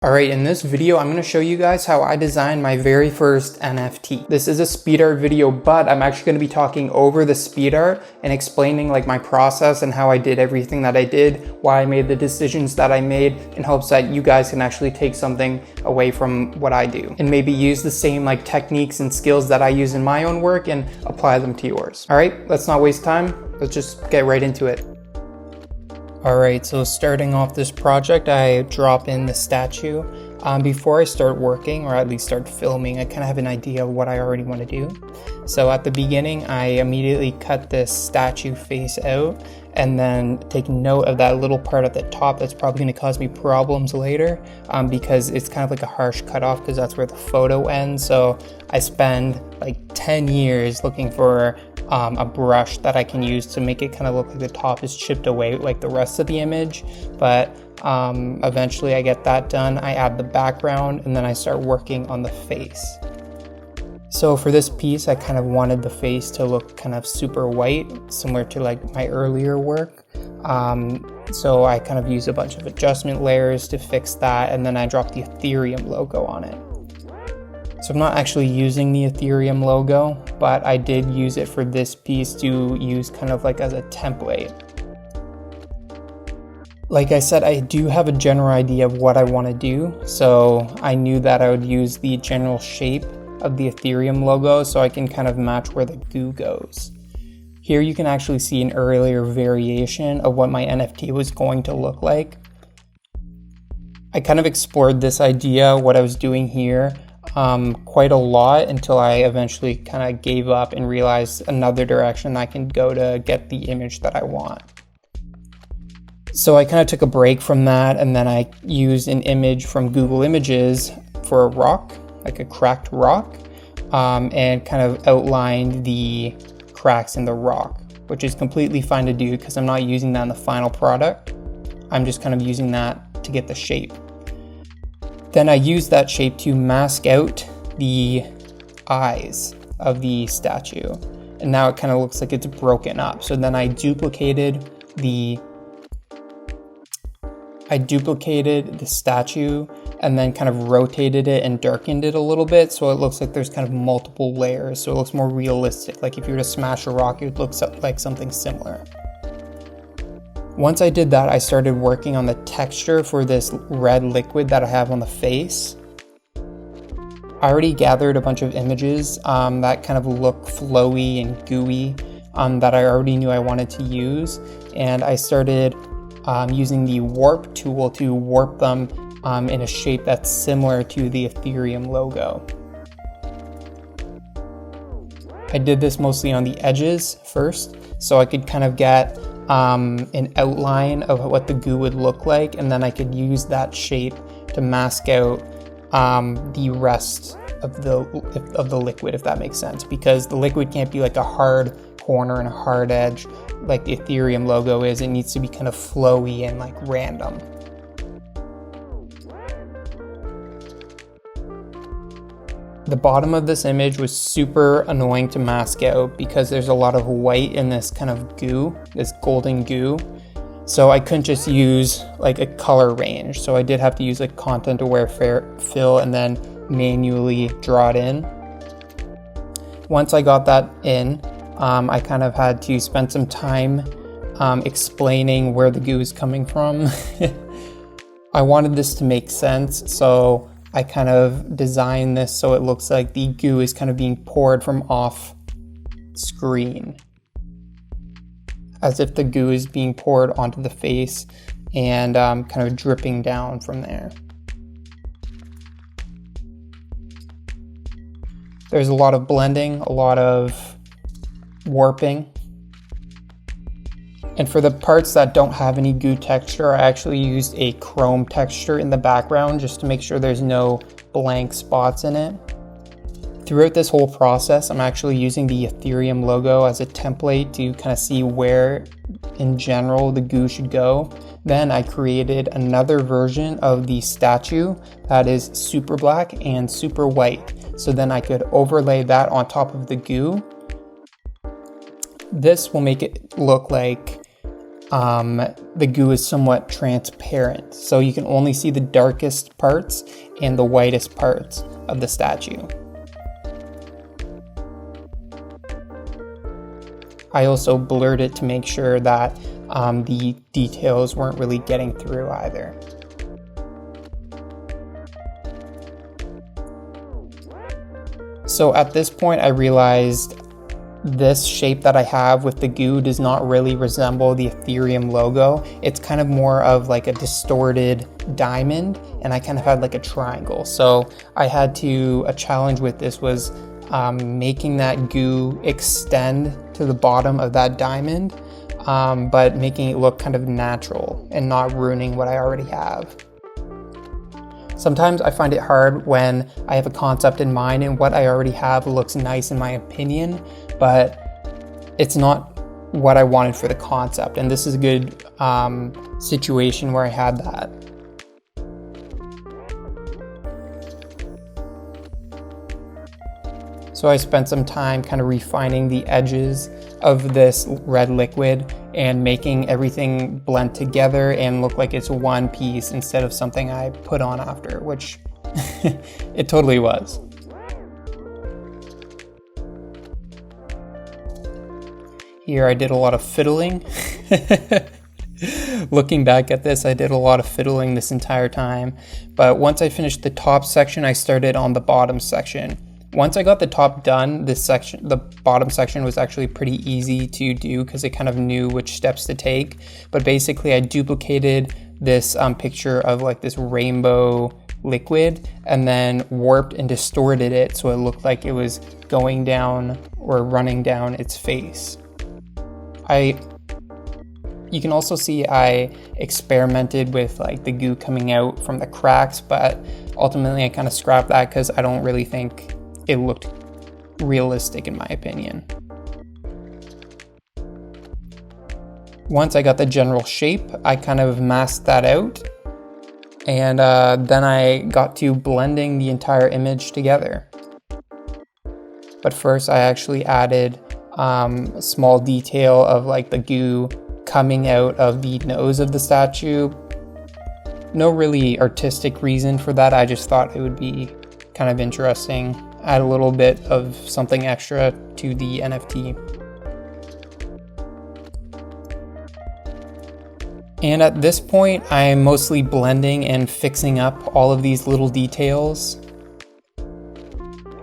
Alright, in this video, I'm going to show you guys how I designed my very first NFT. This is a speed art video, but I'm actually going to be talking over the speed art and explaining like my process and how I did everything that I did, why I made the decisions that I made, in hopes that you guys can actually take something away from what I do and maybe use the same like techniques and skills that I use in my own work and apply them to yours. Alright, let's not waste time. Let's just get right into it. Alright, so starting off this project, I drop in the statue. Before I start working, or at least start filming, I kind of have an idea of what I already want to do. So at the beginning, I immediately cut this statue face out and then take note of that little part at the top that's probably going to cause me problems later, because it's kind of like a harsh cutoff because that's where the photo ends. So I spend like 10 years looking for a brush that I can use to make it kind of look like the top is chipped away like the rest of the image. But eventually I get that done. I add the background and then I start working on the face. So for this piece, I kind of wanted the face to look kind of super white, similar to like my earlier work. So I kind of use a bunch of adjustment layers to fix that, and then I dropped the Ethereum logo on it. So I'm not actually using the Ethereum logo, but I did use it for this piece to use kind of like as a template. Like I said, I do have a general idea of what I want to do, so I knew that I would use the general shape of the Ethereum logo so I can kind of match where the goo goes. Here you can actually see an earlier variation of what my NFT was going to look like. I kind of explored this idea, what I was doing here, quite a lot until I eventually kind of gave up and realized another direction I can go to get the image that I want. So I kind of took a break from that, and then I used an image from Google Images for a rock, like a cracked rock, and kind of outlined the cracks in the rock, which is completely fine to do because I'm not using that in the final product. I'm just kind of using that to get the shape. Then I used that shape to mask out the eyes of the statue, and now it kind of looks like it's broken up. So then I duplicated the statue and then kind of rotated it and darkened it a little bit so it looks like there's kind of multiple layers, so it looks more realistic. Like if you were to smash a rock, it would look like something similar. Once I did that, I started working on the texture for this red liquid that I have on the face. I already gathered a bunch of images that kind of look flowy and gooey that I already knew I wanted to use, and I started using the warp tool to warp them in a shape that's similar to the Ethereum logo. I did this mostly on the edges first, so I could kind of get an outline of what the goo would look like, and then I could use that shape to mask out the rest of the liquid, if that makes sense, because the liquid can't be like a hard corner and a hard edge like the Ethereum logo is. It needs to be kind of flowy and like random. The bottom of this image was super annoying to mask out because there's a lot of white in this kind of goo, this golden goo. So I couldn't just use like a color range. So I did have to use like content aware fill and then manually draw it in. Once I got that in, I kind of had to spend some time explaining where the goo is coming from. I wanted this to make sense, so I kind of designed this so it looks like the goo is kind of being poured from off screen, as if the goo is being poured onto the face and kind of dripping down from there. There's a lot of blending, a lot of warping. And for the parts that don't have any goo texture, I actually used a chrome texture in the background just to make sure there's no blank spots in it. Throughout this whole process, I'm actually using the Ethereum logo as a template to kind of see where in general the goo should go. Then I created another version of the statue that is super black and super white. So then I could overlay that on top of the goo. This will make it look like the goo is somewhat transparent. So you can only see the darkest parts and the whitest parts of the statue. I also blurred it to make sure that the details weren't really getting through either. So at this point I realized this shape that I have with the goo does not really resemble the Ethereum logo. It's kind of more of like a distorted diamond, and I kind of had like a triangle. So I had to, a challenge with this was making that goo extend to the bottom of that diamond, but making it look kind of natural and not ruining what I already have. Sometimes I find it hard when I have a concept in mind and what I already have looks nice in my opinion, but it's not what I wanted for the concept. And this is a good situation where I had that. So I spent some time kind of refining the edges of this red liquid and making everything blend together and look like it's one piece instead of something I put on after, which it totally was. Here I did a lot of fiddling. Looking back at this, I did a lot of fiddling this entire time. But once I finished the top section, I started on the bottom section. Once I got the top done, this section, the bottom section was actually pretty easy to do because it kind of knew which steps to take. But basically I duplicated this picture of like this rainbow liquid and then warped and distorted it so it looked like it was going down or running down its face. You can also see I experimented with like the goo coming out from the cracks, but ultimately I kind of scrapped that because I don't really think it looked realistic in my opinion. Once I got the general shape, I kind of masked that out, and then I got to blending the entire image together. But first I actually added a small detail of like the goo coming out of the nose of the statue. No really artistic reason for that, I just thought it would be kind of interesting. Add a little bit of something extra to the NFT. And at this point, I'm mostly blending and fixing up all of these little details.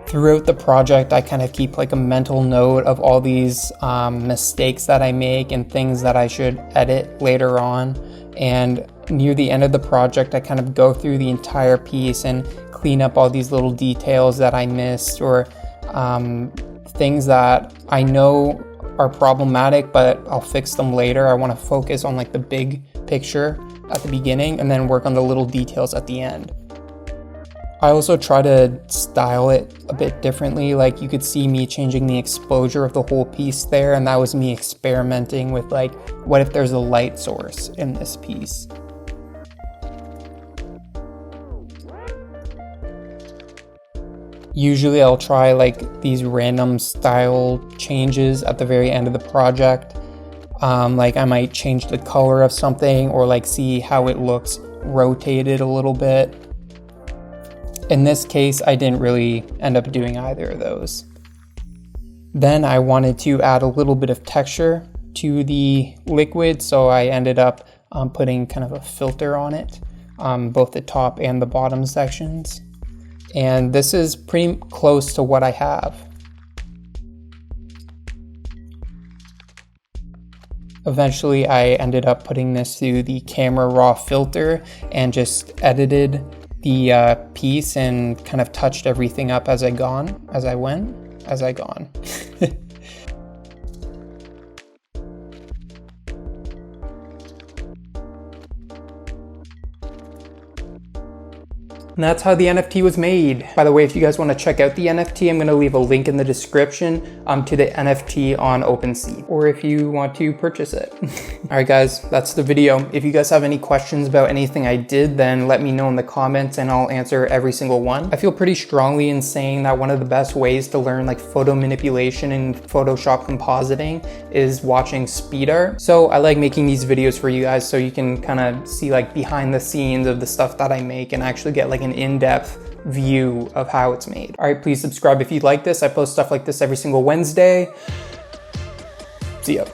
Throughout the project, I kind of keep like a mental note of all these mistakes that I make and things that I should edit later on. And near the end of the project, I kind of go through the entire piece and clean up all these little details that I missed, or things that I know are problematic, but I'll fix them later. I want to focus on like the big picture at the beginning and then work on the little details at the end. I also try to style it a bit differently. Like you could see me changing the exposure of the whole piece there, and that was me experimenting with like, what if there's a light source in this piece? Usually I'll try like these random style changes at the very end of the project. Like I might change the color of something or like see how it looks rotated a little bit. In this case, I didn't really end up doing either of those. Then I wanted to add a little bit of texture to the liquid, so I ended up putting kind of a filter on it, both the top and the bottom sections. And this is pretty close to what I have. Eventually, I ended up putting this through the camera raw filter and just edited the piece and kind of touched everything up as I went. And that's how the NFT was made. By the way, if you guys want to check out the NFT, I'm going to leave a link in the description to the NFT on OpenSea, or if you want to purchase it. All right, guys, that's the video. If you guys have any questions about anything I did, then let me know in the comments and I'll answer every single one. I feel pretty strongly in saying that one of the best ways to learn like photo manipulation and Photoshop compositing is watching speed art. So I like making these videos for you guys so you can kind of see like behind the scenes of the stuff that I make and actually get like an in-depth view of how it's made. All right, please subscribe if you like this. I post stuff like this every single Wednesday. See ya.